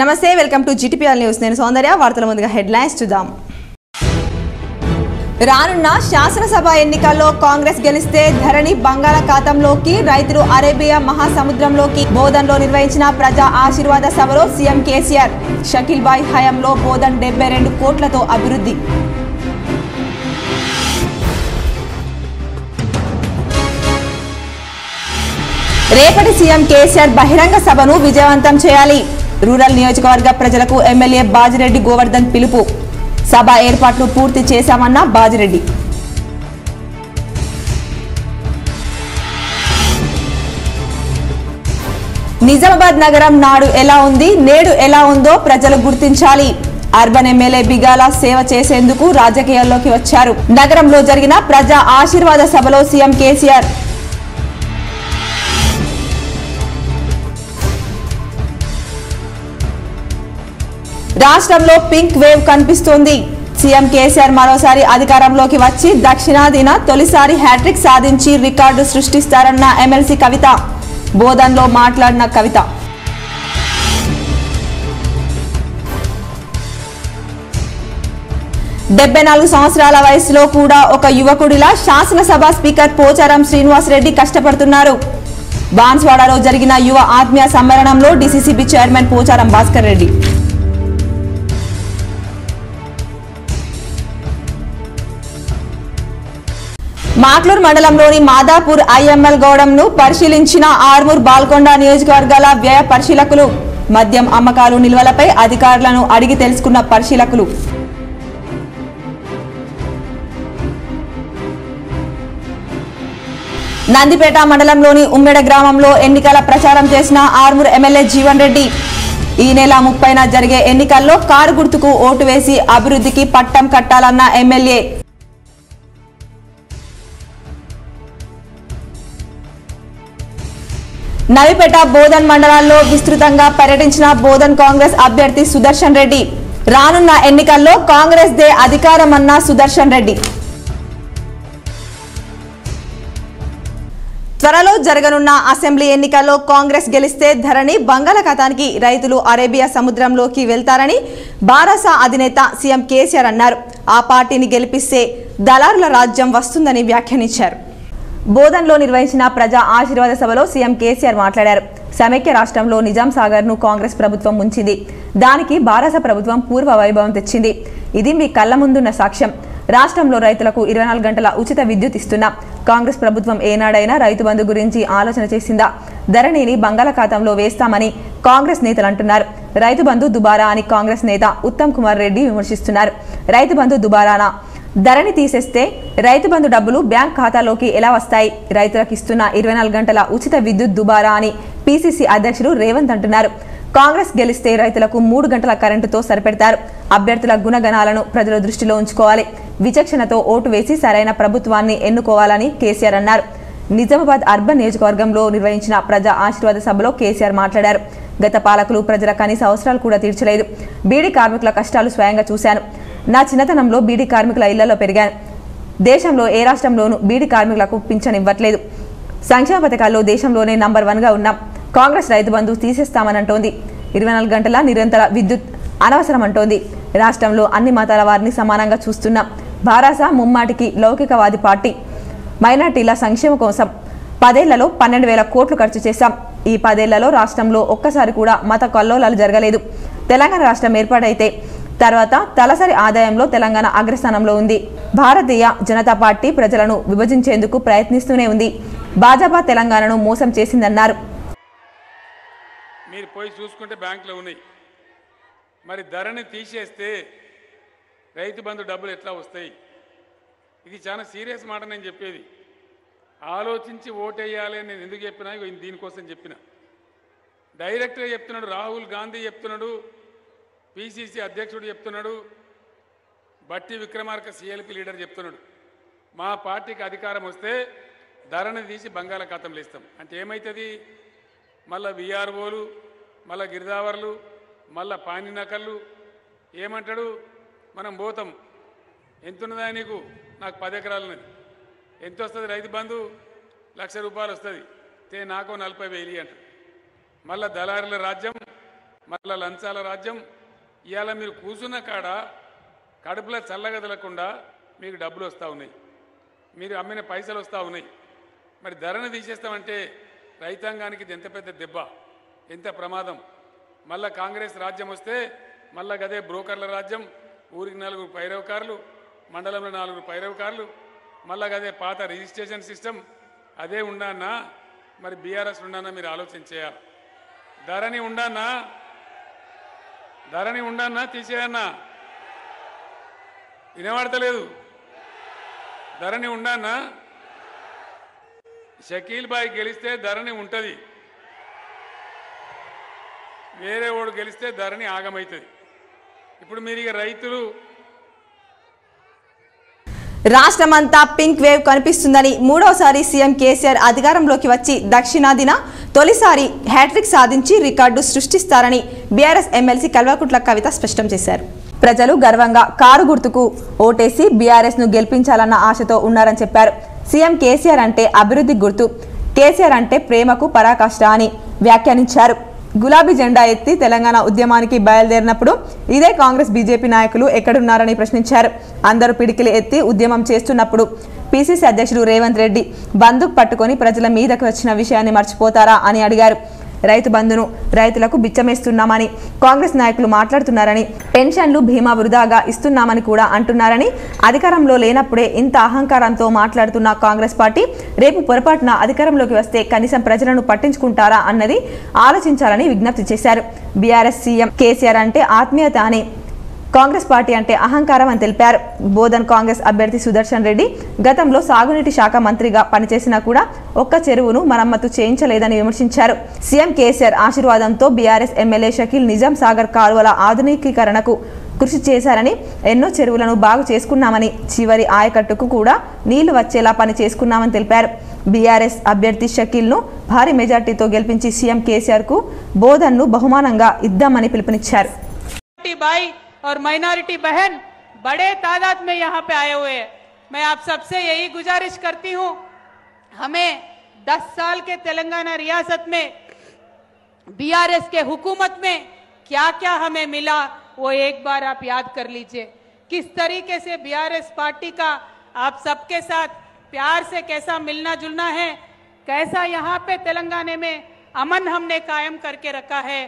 నమస్తే welcome to GTPL news నేను సౌందర్య వార్తల ముందుగా హెడ్లైన్స్ చూద్దాం రానున్న శాసనసభ ఎన్నికల్లో కాంగ్రెస్ గెలిస్తే ధరణి బంగాళాఖాతంలోకి రైతులు అరేబియా మహాసముద్రంలోకి బోధన్లో నిర్వహించిన ప్రజా ఆశీర్వాద సభలో సీఎం కేసీఆర్ షకీల్ బాయ్ హయాంలో బోధన్ 72 కోట్లతో అభివృద్ధి రేపటి సీఎం కేసీఆర్ బహిరంగ సభను విజయవంతం చేయాలి రూరల్ నియోజకవర్గ ప్రజలకు ఎమ్మెల్యే బాజిరెడ్డి గోవర్ధన్ పిలుపు సభ ఏర్పాట్లు పూర్తి చేశామన్న బాజిరెడ్డి నిజామాబాద్ నగరం నాడు ఎలా ఉంది నేడు ఎలా ఉందో ప్రజలు గుర్తించాలి అర్బన్ ఎమ్మెల్యే బిగాల సేవ చేసేందుకు రాజకీయాల్లోకి వచ్చారు నగరంలో జరిగిన ప్రజా ఆశీర్వాద సభలో సీఎం కేసీఆర్ రాష్ట్రంలో పింక్ వేవ్ కనిపిస్తోంది సీఎం కేసీఆర్ మరోసారి అధికారంలోకి వచ్చి దక్షిణాదిన తొలిసారి హ్యాట్రిక్ సాధించి రికార్డు సృష్టిస్తారన్న ఎమ్మెల్సీ కవిత బోధన్లో మాట్లాడిన కవిత డెబ్బై 4 సంవత్సరాల వయసులో కూడా ఒక యువకుడిలా శాసనసభ స్పీకర్ పోచారం శ్రీనివాస్ రెడ్డి కష్టపడుతున్నారు బాన్స్వాడలో జరిగిన యువ ఆత్మీయ సమ్మేళనంలో డీసీసీబీ చైర్మన్ పోచారం భాస్కర్ రెడ్డి మాక్లూర్ మండలంలోని మాదాపూర్ ఐఎంఎల్ గౌడంను పరిశీలించిన ఆర్మూర్ బాల్కొండ నియోజకవర్గాల వ్యయ పరిశీలకులు మద్యం అమ్మకాలు నిల్వలపై అధికారులను అడిగి తెలుసుకున్న పరిశీలకులు నందిపేట మండలంలోని ఉమ్మెడ గ్రామంలో ఎన్నికల ప్రచారం చేసిన ఆర్మూర్ ఎమ్మెల్యే జీవన్ రెడ్డి ఈ నెల 30న జరిగే ఎన్నికల్లో కారు గుర్తుకు ఓటు వేసి అభివృద్ధికి పట్టం కట్టాలన్న ఎమ్మెల్యే నవిపేట బోధన్ మండలాల్లో విస్తృతంగా పర్యటించిన బోధన్ కాంగ్రెస్ అభ్యర్థి సుదర్శన్ రెడ్డి రానున్న ఎన్నికల్లో కాంగ్రెస్ దే అధికారమన్న సుదర్శన్ రెడ్డి త్వరలో జరగనున్న అసెంబ్లీ ఎన్నికల్లో కాంగ్రెస్ గెలిస్తే ధరణి బంగాళాఖాతానికి రైతులు అరేబియా సముద్రంలోకి వెళ్తారని బారాస అధినేత సీఎం కేసీఆర్ అన్నారు ఆ పార్టీని గెలిపిస్తే దళారుల రాజ్యం వస్తుందని వ్యాఖ్యానించారు బోధన్లో నిర్వహించిన ప్రజా ఆశీర్వాద సభలో సీఎం కేసీఆర్ మాట్లాడారు సమైక్య రాష్ట్రంలో నిజాం సాగర్ ను కాంగ్రెస్ ప్రభుత్వం ఉంచింది దానికి బారాస ప్రభుత్వం పూర్వ వైభవం తెచ్చింది ఇది మీ కళ్ల ముందున్న సాక్ష్యం రాష్ట్రంలో రైతులకు 24 గంటల ఉచిత విద్యుత్ ఇస్తున్నా కాంగ్రెస్ ప్రభుత్వం ఏనాడైనా రైతు బంధు గురించి ఆలోచన చేసిందా ధరణిని బంగాళాఖాతంలో వేస్తామని కాంగ్రెస్ నేతలు అంటున్నారు రైతు బంధు దుబారా అని కాంగ్రెస్ నేత ఉత్తమ్ కుమార్ రెడ్డి విమర్శిస్తున్నారు రైతు బంధు దుబారానా ధరణి తీసేస్తే రైతు బంధు డబ్బులు బ్యాంక్ ఖాతాలోకి ఎలా వస్తాయి రైతులకు ఇస్తున్న 24 గంటల ఉచిత విద్యుత్ దుబారా అని పీసీసీ అధ్యక్షుడు రేవంత్ అంటున్నారు కాంగ్రెస్ గెలిస్తే రైతులకు 3 గంటల కరెంటుతో సరిపెడతారు అభ్యర్థుల గుణగణాలను ప్రజల దృష్టిలో ఉంచుకోవాలి విచక్షణతో ఓటు వేసి సరైన ప్రభుత్వాన్ని ఎన్నుకోవాలని కేసీఆర్ అన్నారు నిజామాబాద్ అర్బన్ నియోజకవర్గంలో నిర్వహించిన ప్రజా ఆశీర్వాద సభలో కేసీఆర్ మాట్లాడారు గత పాలకులు ప్రజల కనీస అవసరాలు కూడా తీర్చలేదు బీడీ కార్మికుల కష్టాలు స్వయంగా చూశాను నా చిన్నతనంలో బీడీ కార్మికుల ఇళ్లలో పెరిగాను దేశంలో ఏ రాష్ట్రంలోనూ బీడీ కార్మికులకు పింఛన్ ఇవ్వట్లేదు సంక్షేమ పథకాల్లో దేశంలోనే నంబర్ 1గా ఉన్నాం కాంగ్రెస్ రైతు బంధు తీసేస్తామనంటోంది 24 గంటల నిరంతర విద్యుత్ అనవసరం అంటోంది రాష్ట్రంలో అన్ని మతాల వారిని సమానంగా చూస్తున్నాం భారాస ముమ్మాటికి లౌకికవాది పార్టీ మైనార్టీల సంక్షేమ కోసం 10 ఏళ్లలో 12,000 కోట్లు ఖర్చు చేశాం ఈ 10 ఏళ్లలో రాష్ట్రంలో ఒక్కసారి కూడా మత కల్లోలాలు జరగలేదు తెలంగాణ రాష్ట్రం ఏర్పాటైతే తర్వాత తలసరి ఆదాయంలో తెలంగాణ అగ్రస్థానంలో ఉంది భారతీయ జనతా పార్టీ ప్రజలను విభజించేందుకు ప్రయత్నిస్తూనే ఉంది భాజపా తెలంగాణను మోసం చేసిందన్నారు మీరు పోయి చూసుకుంటే బ్యాంకులో ఉన్నాయి మరి ధరని తీసేస్తే రైతు బంధు డబ్బులు ఎట్లా వస్తాయి ఇది చాలా సీరియస్ మాట నేను చెప్పేది ఆలోచించి ఓటేయాలి నేను ఎందుకు చెప్పినా దీనికోసం చెప్పిన డైరెక్ట్గా చెప్తున్నాడు రాహుల్ గాంధీ చెప్తున్నాడు పీసీసీ అధ్యక్షుడు చెప్తున్నాడు బట్టి విక్రమార్క సీఎల్పీ లీడర్ చెప్తున్నాడు మా పార్టీకి అధికారం వస్తే ధరని తీసి బంగాళాఖాతంలో ఇస్తాం అంటే ఏమవుతుంది మళ్ళీ విఆర్ఓలు మళ్ళీ గిరిదావర్లు మళ్ళీ పానినకళ్ళు ఏమంటాడు మనం పోతాం ఎంతున్నదా నీకు నాకు 10 ఎకరాలున్నది ఎంత వస్తుంది రైతు బంధు ₹1,00,000 వస్తుంది నాకు 40,000 అంటాడు మళ్ళా దళారుల రాజ్యం మళ్ళా లంచాల రాజ్యం. ఇవాళ మీరు కూర్చున్న కాడ కడుపులో చల్లగదలకుండా మీకు డబ్బులు వస్తూ ఉన్నాయి, మీరు అమ్మిన పైసలు వస్తూ ఉన్నాయి. మరి ధరను తీసేస్తామంటే రైతాంగానికి ఇది ఎంత పెద్ద దెబ్బ, ఎంత ప్రమాదం. మళ్ళా కాంగ్రెస్ రాజ్యం వస్తే మళ్ళా గదే బ్రోకర్ల రాజ్యం, ఊరికి 4 పైరవకారులు, మండలంలో 4 పైరవకారులు, మళ్ళా గదే పాత రిజిస్ట్రేషన్ సిస్టమ్ అదే ఉండన్నా. మరి బీఆర్ఎస్ ఉండన్నా మీరు ఆలోచన చేయాలి. ధరణి ఉండన్నా తీసేయన్నా, వినబడతలేదు. ధరణి ఉండన్నా, షకీల్ బాయ్ గెలిస్తే ధరణి ఉంటుంది, వేరే వాడు గెలిస్తే ధరణి ఆగమవుతుంది. ఇప్పుడు మీరు ఇక రైతులు రాష్ట్రమంతా పింక్ వేవ్ కనిపిస్తుందని మూడోసారి సీఎం కేసీఆర్ అధికారంలోకి వచ్చి దక్షిణాదిన తొలిసారి హ్యాట్రిక్ సాధించి రికార్డు సృష్టిస్తారని బీఆర్ఎస్ ఎమ్మెల్సీ కల్వకుంట్ల కవిత స్పష్టం చేశారు. ప్రజలు గర్వంగా కారు గుర్తుకు ఓటేసి బీఆర్ఎస్ ను గెలిపించాలన్న ఆశతో ఉన్నారని చెప్పారు. సీఎం కేసీఆర్ అంటే అభివృద్ధి గుర్తు, కేసీఆర్ అంటే ప్రేమకు పరాకాష్ట అని వ్యాఖ్యానించారు. గులాబీ జెండా ఎత్తి తెలంగాణ ఉద్యమానికి బయలుదేరినప్పుడు ఇదే కాంగ్రెస్ బీజేపీ నాయకులు ఎక్కడున్నారని ప్రశ్నించారు. అందరూ పిడికిలి ఎత్తి ఉద్యమం చేస్తున్నప్పుడు పీసీసీ అధ్యక్షుడు రేవంత్ రెడ్డి బందూక్ పట్టుకొని ప్రజల మీదకు వచ్చిన విషయాన్ని మర్చిపోతారా అని అడిగారు. రైతు బంధును రైతులకు బిచ్చమేస్తున్నామని కాంగ్రెస్ నాయకులు మాట్లాడుతున్నారని, పెన్షన్లు బీమా వృధాగా ఇస్తున్నామని కూడా అంటున్నారని, అధికారంలో లేనప్పుడే ఇంత అహంకారంతో మాట్లాడుతున్న కాంగ్రెస్ పార్టీ రేపు పొరపాటున అధికారంలోకి వస్తే కనీసం ప్రజలను పట్టించుకుంటారా అన్నది ఆలోచించాలని విజ్ఞప్తి చేశారు. బీఆర్ఎస్ సీఎం కేసీఆర్ అంటే ఆత్మీయత అని, కాంగ్రెస్ పార్టీ అంటే అహంకారం అని తెలిపారు. బోధన్ కాంగ్రెస్ అభ్యర్థి సుదర్శన్ రెడ్డి గతంలో సాగునీటి శాఖ మంత్రిగా పనిచేసినా కూడా ఒక్క చెరువును మరమ్మతు చేయించలేదని విమర్శించారు. సీఎం కేసీఆర్ ఆశీర్వాదంతో బీఆర్ఎస్ ఎమ్మెల్యే షకీల్ నిజాం సాగర్ కాలువల ఆధునికీకరణకు కృషి చేశారని, ఎన్నో చెరువులను బాగు చేసుకున్నామని, చివరి ఆయకట్టుకు కూడా నీళ్లు వచ్చేలా పని చేసుకున్నామని తెలిపారు. బీఆర్ఎస్ అభ్యర్థి షకీల్ ను భారీ మెజార్టీతో గెలిపించి సీఎం కేసీఆర్ కు బోధన్ ను బహుమానంగా ఇద్దామని పిలుపునిచ్చారు. और माइनॉरिटी बहन बड़े तादाद में यहाँ पे आए हुए हैं। मैं आप सबसे यही गुजारिश करती हूँ, हमें 10 साल के तेलंगाना रियासत में बीआरएस के हुकूमत में क्या क्या हमें मिला वो एक बार आप याद कर लीजिए। किस तरीके से बीआरएस पार्टी का आप सबके साथ प्यार से कैसा मिलना जुलना है, कैसा यहाँ पे तेलंगाना में अमन हमने कायम करके रखा है,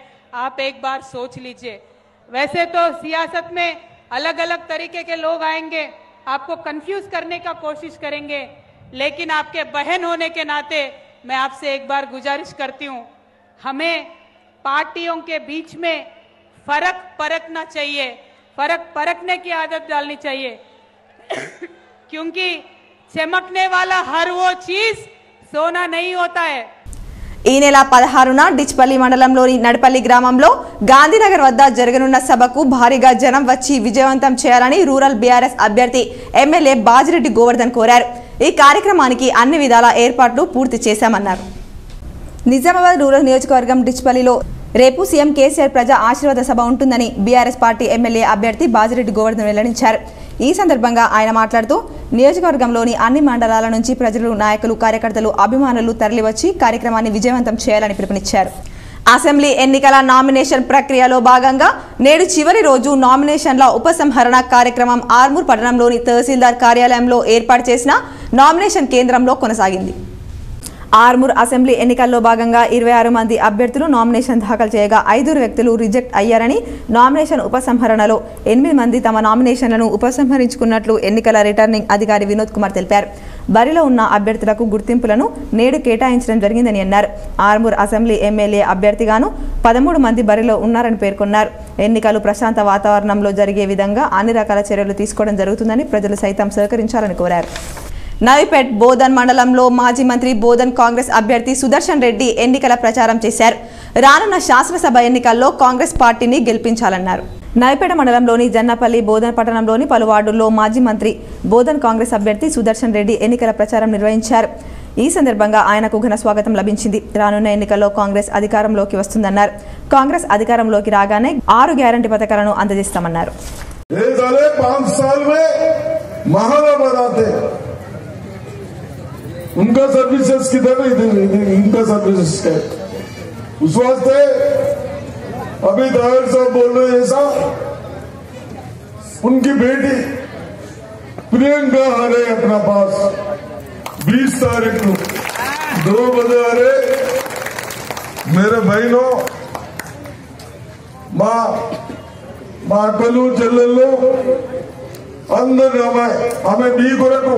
आप एक बार सोच लीजिए। वैसे तो सियासत में अलग अलग तरीके के लोग आएंगे, आपको कंफ्यूज करने का कोशिश करेंगे, लेकिन आपके बहन होने के नाते मैं आपसे एक बार गुजारिश करती हूँ, हमें पार्टियों के बीच में फर्क परखना चाहिए, फर्क परखने की आदत डालनी चाहिए क्योंकि चमकने वाला हर वो चीज सोना नहीं होता है। ఈ నెల 16న డిచ్పల్లి మండలంలోని నడిపల్లి గ్రామంలో గాంధీనగర్ వద్ద జరగనున్న సభకు భారీగా జనం వచ్చి విజయవంతం చేయాలని రూరల్ బీఆర్ఎస్ అభ్యర్థి ఎమ్మెల్యే బాజిరెడ్డి గోవర్ధన్ కోరారు. ఈ కార్యక్రమానికి అన్ని విధాల ఏర్పాట్లు పూర్తి చేశామన్నారు. నిజామాబాద్ రూరల్ నియోజకవర్గం డిచ్పల్లిలో రేపు సీఎం కేసీఆర్ ప్రజా ఆశీర్వాద సభ ఉంటుందని బీఆర్ఎస్ పార్టీ ఎమ్మెల్యే అభ్యర్థి బాజిరెడ్డి గోవర్ధన్ వెల్లడించారు. ఈ సందర్భంగా ఆయన మాట్లాడుతూ నియోజకవర్గంలోని అన్ని మండలాల నుంచి ప్రజలు, నాయకులు, కార్యకర్తలు, అభిమానులు తరలివచ్చి కార్యక్రమాన్ని విజయవంతం చేయాలని పిలుపునిచ్చారు. అసెంబ్లీ ఎన్నికల నామినేషన్ ప్రక్రియలో భాగంగా నేడు చివరి రోజు నామినేషన్ల ఉపసంహరణ కార్యక్రమం ఆర్మూర్ పట్టణంలోని తహసీల్దార్ కార్యాలయంలో ఏర్పాటు చేసిన నామినేషన్ కేంద్రంలో కొనసాగింది. ఆర్మూర్ అసెంబ్లీ ఎన్నికల్లో భాగంగా 26 మంది అభ్యర్థులు నామినేషన్ దాఖలు చేయగా 5 వ్యక్తులు రిజెక్ట్ అయ్యారని, నామినేషన్ ఉపసంహరణలో 8 మంది తమ నామినేషన్లను ఉపసంహరించుకున్నట్లు ఎన్నికల రిటర్నింగ్ అధికారి వినోద్ కుమార్ తెలిపారు. బరిలో ఉన్న అభ్యర్థులకు గుర్తింపులను నేడు కేటాయించడం జరిగిందని అన్నారు. ఆర్మూర్ అసెంబ్లీ ఎమ్మెల్యే అభ్యర్థిగాను 13 మంది బరిలో ఉన్నారని పేర్కొన్నారు. ఎన్నికలు ప్రశాంత వాతావరణంలో జరిగే విధంగా అన్ని రకాల చర్యలు తీసుకోవడం జరుగుతుందని ప్రజలు సైతం సహకరించాలని కోరారు. నవిపేట్ బోధన్ మండలంలో మాజీ మంత్రి బోధన్ కాంగ్రెస్ అభ్యర్థి సుదర్శన్ రెడ్డి ఎన్నికల ప్రచారం చేశారు. రానున్న శాసనసభ ఎన్నికల్లో కాంగ్రెస్ పార్టీని గెలిపించాలన్నారు. నవిపేట మండలంలోని జన్నపల్లి, బోధన్ పట్టణంలోని పలు వార్డుల్లో మాజీ మంత్రి బోధన్ కాంగ్రెస్ అభ్యర్థి సుదర్శన్ రెడ్డి ఎన్నికల ప్రచారం నిర్వహించారు. ఈ సందర్భంగా ఆయనకు ఘన స్వాగతం లభించింది. రానున్న ఎన్నికల్లో కాంగ్రెస్ అధికారంలోకి వస్తుందన్నారు. కాంగ్రెస్ అధికారంలోకి రాగానే 6 గ్యారంటీ పథకాలను అందజేస్తామన్నారు. उनका सर्विसेज किधर, इनका सर्विसेज है, उस वास्ते अभी दायर साहब बोल रहे ऐसा, उनकी बेटी प्रियंका आ रहे अपना पास 20 तारीख को 2 बजे आ रहे। मेरे बहनों, మా అక్కలు చెల్లెళ్ళు అందరూ ఆమె నీ కొరకు.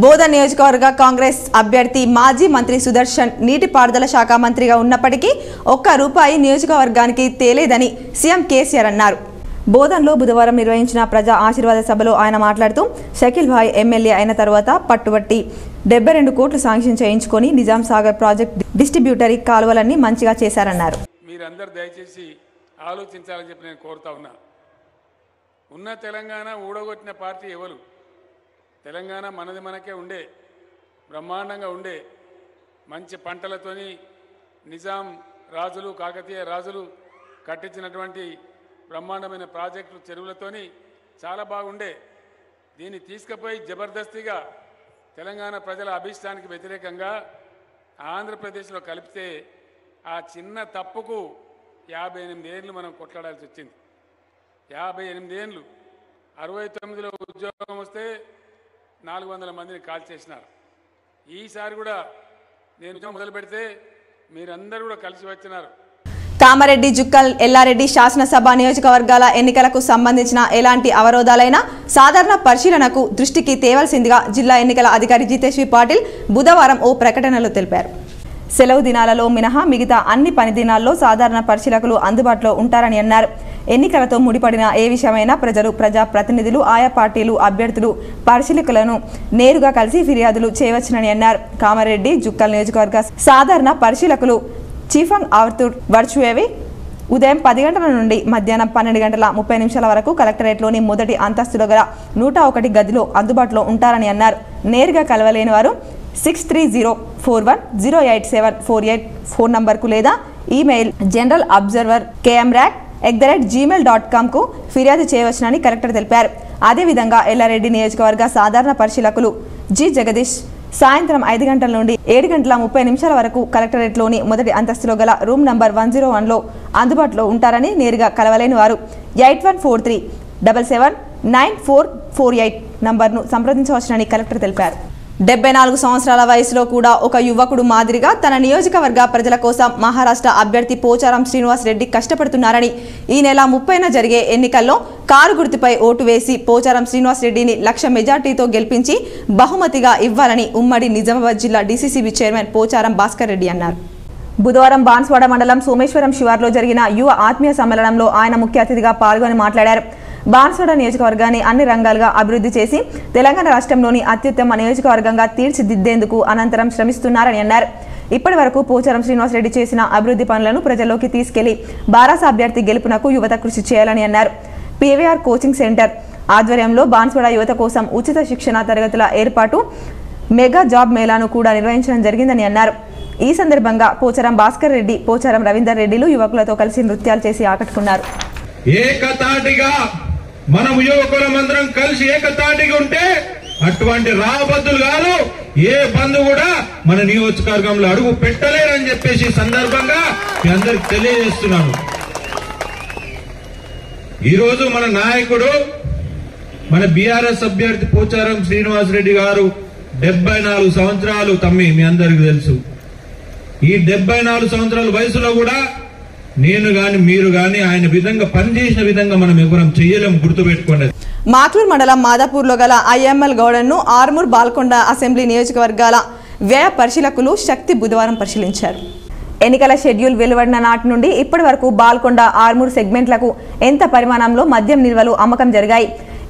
బోధన్ నియోజకవర్గ కాంగ్రెస్ అభ్యర్థి మాజీ మంత్రి సుదర్శన్ నీటిపారుదల శాఖ మంత్రిగా ఉన్నప్పటికీ ₹1 నియోజకవర్గానికి తేలేదని సీఎం కేసీఆర్ అన్నారు. బోధన్లో బుధవారం నిర్వహించిన ప్రజా ఆశీర్వాద సభలో ఆయన మాట్లాడుతూ షకీల్ భాయ్ ఎమ్మెల్యే అయిన తర్వాత పట్టుబట్టి 72 కోట్లు శాంక్షన్ చేయించుకొని నిజాం సాగర్ ప్రాజెక్ట్ డిస్ట్రిబ్యూటరీ కాలువలన్నీ మంచిగా చేశారన్నారు. మీరందరూ దయచేసి ఆలోచించాలని చెప్పి నేను కోరుతా ఉన్నా. ఉన్న తెలంగాణ ఊడగొట్టిన పార్టీ ఎవరు? తెలంగాణ మనది మనకే ఉండే, బ్రహ్మాండంగా ఉండే, మంచి పంటలతోని నిజాం రాజులు కాకతీయ రాజులు కట్టించినటువంటి బ్రహ్మాండమైన ప్రాజెక్టులు చెరువులతోని చాలా బాగుండే. దీన్ని తీసుకుపోయి జబర్దస్తిగా తెలంగాణ ప్రజల అభిష్టానికి వ్యతిరేకంగా ఆంధ్రప్రదేశ్లో కలిపితే ఆ చిన్న తప్పుకు 58 ఏళ్ళు మనం కొట్లాడాల్సి వచ్చింది. 58 ఏళ్ళు. 69లో ఉద్యోగం వస్తే 400 మందిని కాల్ చేసినారు. ఈసారి కూడా నేను మొదలు పెడితే మీరందరూ కూడా కలిసి వచ్చినారు. కామారెడ్డి, జుక్కల్, ఎల్లారెడ్డి శాసనసభ నియోజకవర్గాల ఎన్నికలకు సంబంధించిన ఎలాంటి అవరోధాలైనా సాధారణ పరిశీలనకు దృష్టికి తేవాల్సిందిగా జిల్లా ఎన్నికల అధికారి జితేశ్వరి పాటిల్ బుధవారం ఓ ప్రకటనలో తెలిపారు. సెలవు దినాలలో మినహా మిగతా అన్ని పని దినాల్లో సాధారణ పరిశీలకులు అందుబాటులో ఉంటారని అన్నారు. ఎన్నికలతో ముడిపడిన ఏ విషయమైనా ప్రజలు, ప్రజా ప్రతినిధులు, ఆయా పార్టీలు, అభ్యర్థులు పరిశీలకులను నేరుగా కలిసి ఫిర్యాదులు చేయవచ్చునని అన్నారు. కామారెడ్డి, జుక్కల్ నియోజకవర్గ సాధారణ పరిశీలకులు చీఫంగ్ ఆవర్తూర్ వర్చువేవి ఉదయం 10 గంటల నుండి మధ్యాహ్నం 12 గంటల 30 నిమిషాల వరకు కలెక్టరేట్లోని మొదటి అంతస్తులో గల 101 గదిలో అందుబాటులో ఉంటారని అన్నారు. నేరుగా కలవలేని వారు 6304108748 ఫోన్ నంబర్కు లేదా ఈమెయిల్ జనరల్ అబ్జర్వర్ kmrak@gmail.com కు ఫిర్యాదు చేయవచ్చునని కలెక్టర్ తెలిపారు. అదేవిధంగా ఎల్లారెడ్డి నియోజకవర్గ సాధారణ పరిశీలకులు జి జగదీష్ సాయంత్రం 5 గంటల నుండి 7 గంటల 30 నిమిషాల వరకు కలెక్టరేట్లోని మొదటి అంతస్తులో గల రూమ్ నంబర్ 101లో అందుబాటులో ఉంటారని, నేరుగా కలవలేని వారు 8143779448 నంబర్ను సంప్రదించవచ్చునని కలెక్టర్ తెలిపారు. 74 సంవత్సరాల వయసులో కూడా ఒక యువకుడు మాదిరిగా తన నియోజకవర్గ ప్రజల కోసం మహారాష్ట్ర అభ్యర్థి పోచారం శ్రీనివాస్ రెడ్డి కష్టపడుతున్నారని, ఈ నెల 30న జరిగే ఎన్నికల్లో కారు గుర్తుపై ఓటు వేసి పోచారం శ్రీనివాస్ రెడ్డిని 1,00,000 మెజార్టీతో గెలిపించి బహుమతిగా ఇవ్వాలని ఉమ్మడి నిజామాబాద్ జిల్లా డీసీసీబీ చైర్మన్ పోచారం భాస్కర్ రెడ్డి అన్నారు. బుధవారం బాన్స్వాడ మండలం సోమేశ్వరం శివార్లో జరిగిన యువ ఆత్మీయ సమ్మేళనంలో ఆయన ముఖ్య అతిథిగా పాల్గొని మాట్లాడారు. బాన్స్వాడ నియోజకవర్గాన్ని అన్ని రంగాలుగా అభివృద్ధి చేసి తెలంగాణ రాష్ట్రంలోని అత్యుత్తమ నియోజకవర్గంగా తీర్చిదిద్దేందుకు అనంతరం శ్రమిస్తున్నారని అన్నారు. ఇప్పటి వరకు పోచారం శ్రీనివాస్ రెడ్డి చేసిన అభివృద్ధి పనులను ప్రజల్లోకి తీసుకెళ్లి బారాస అభ్యర్థి గెలుపునకు యువత కృషి చేయాలని అన్నారు. పీవీఆర్ కోచింగ్ సెంటర్ ఆధ్వర్యంలో బాన్స్వాడ యువత కోసం ఉచిత శిక్షణ తరగతుల ఏర్పాటు, మెగా జాబ్ మేళాను కూడా నిర్వహించడం జరిగిందని అన్నారు. ఈ సందర్భంగా పోచారం భాస్కర్ రెడ్డి, పోచారం రవీందర్ రెడ్డిలు యువకులతో కలిసి నృత్యాలు చేసి ఆకట్టుకున్నారు. ఏకతాటిగా మనం యువకులమందరం కలిసి ఏకతాటిగా ఉంటే అటువంటి రాబద్దులు కాదు, ఏ బంధు కూడా మన నియోజకవర్గంలో అడుగు పెట్టలేరని చెప్పేసి సందర్భంగా మీ అందరికి తెలియజేస్తున్నాను. ఈరోజు మన నాయకుడు, మన బీఆర్ఎస్ అభ్యర్థి పోచారం శ్రీనివాస్ రెడ్డి గారు 74 సంవత్సరాలు తమ్మి మీ అందరికి తెలుసు. ఈ 74 సంవత్సరాల వయసులో కూడా నేను గాని మీరు గాని ఆయన విధంగా పనిచేసిన విధంగా మనం ఎవరం చెయ్యలేము, గుర్తుపెట్టుకోండి. మాక్లూర్ మండలం మాదాపూర్లో గల ఐఎంఎల్ గౌడన్ను ఆర్మూర్ బాల్కొండ అసెంబ్లీ నియోజకవర్గాల వ్యయ పరిశీలకులు శక్తి బుధవారం పరిశీలించారు. ఎన్నికల షెడ్యూల్ వెలువడిన నాటి నుండి ఇప్పటి వరకు బాల్కొండ, ఆర్మూర్ సెగ్మెంట్లకు ఎంత పరిమాణంలో మద్యం నిల్వలు అమ్మకం జరిగాయి,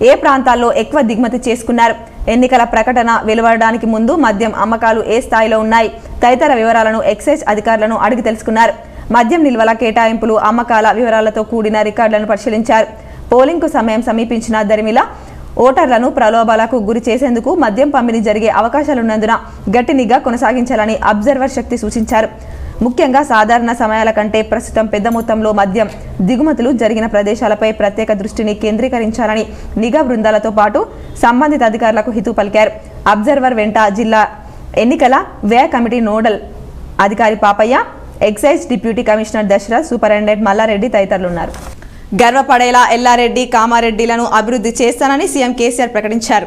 ఏ ప్రాంతాల్లో ఎక్కువ దిగుమతి చేసుకున్నారు, ఎన్నికల ప్రకటన వెలువడడానికి ముందు మద్యం అమ్మకాలు ఏ స్థాయిలో ఉన్నాయి తదితర వివరాలను ఎక్సైజ్ అధికారులను అడిగి తెలుసుకున్నారు. మద్యం నిల్వల కేటాయింపులు, అమ్మకాల వివరాలతో కూడిన రికార్డులను పరిశీలించారు. పోలింగ్కు సమయం సమీపించిన దరిమిలా ఓటర్లను ప్రలోభాలకు గురి చేసేందుకు మద్యం పంపిణీ జరిగే అవకాశాలున్నందున గట్టి నిఘా కొనసాగించాలని అబ్జర్వర్ శక్తి సూచించారు. ముఖ్యంగా సాధారణ సమయాల కంటే ప్రస్తుతం పెద్ద మొత్తంలో మద్యం దిగుమతులు జరిగిన ప్రదేశాలపై ప్రత్యేక దృష్టిని కేంద్రీకరించాలని నిఘా బృందాలతో పాటు సంబంధిత అధికారులకు హితవు పలికారు. అబ్జర్వర్ వెంట జిల్లా ఎన్నికల వ్యయ కమిటీ నోడల్ అధికారి Papaiah, excise deputy commissioner Dasharath, superintendent Mallareddy తదితరులు ఉన్నారు. గర్వపడేలా ఎల్లారెడ్డి, కామారెడ్డిలను అభివృద్ధి చేస్తానని సీఎం కేసీఆర్ ప్రకటించారు.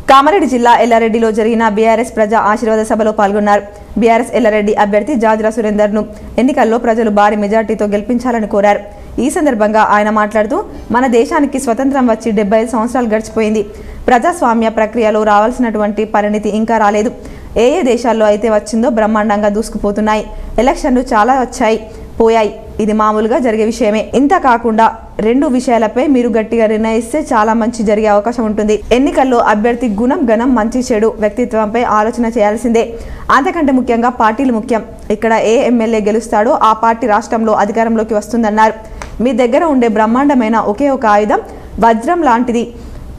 కామారెడ్డి జిల్లా ఎల్లారెడ్డిలో జరిగిన బీఆర్ఎస్ ప్రజా ఆశీర్వాద సభలో పాల్గొన్నారు. బీఆర్ఎస్ ఎల్లారెడ్డి అభ్యర్థి జాజుల సురేందర్ను ఎన్నికల్లో ప్రజలు భారీ మెజార్టీతో గెలిపించాలని కోరారు. ఈ సందర్భంగా ఆయన మాట్లాడుతూ, మన దేశానికి స్వతంత్రం వచ్చి 75 సంవత్సరాలు గడిచిపోయింది. ప్రజాస్వామ్య ప్రక్రియలో రావాల్సినటువంటి పరిణితి ఇంకా రాలేదు. ఏ దేశాల్లో అయితే వచ్చిందో బ్రహ్మాండంగా దూసుకుపోతున్నాయి. ఎలక్షన్లు చాలా వచ్చాయి, పోయాయి. ఇది మామూలుగా జరిగే విషయమే. ఇంత కాకుండా 2 విషయాలపై మీరు గట్టిగా నిర్ణయిస్తే చాలా మంచి జరిగే అవకాశం ఉంటుంది. ఎన్నికల్లో అభ్యర్థి గుణం, గణం, మంచి చెడు వ్యక్తిత్వంపై ఆలోచన చేయాల్సిందే. అంతకంటే ముఖ్యంగా పార్టీలు ముఖ్యం. ఇక్కడ ఏ ఎమ్మెల్యే గెలుస్తాడో ఆ పార్టీ రాష్ట్రంలో అధికారంలోకి వస్తుందన్నారు. మీ దగ్గర ఉండే బ్రహ్మాండమైన ఒకే ఒక ఆయుధం వజ్రం లాంటిది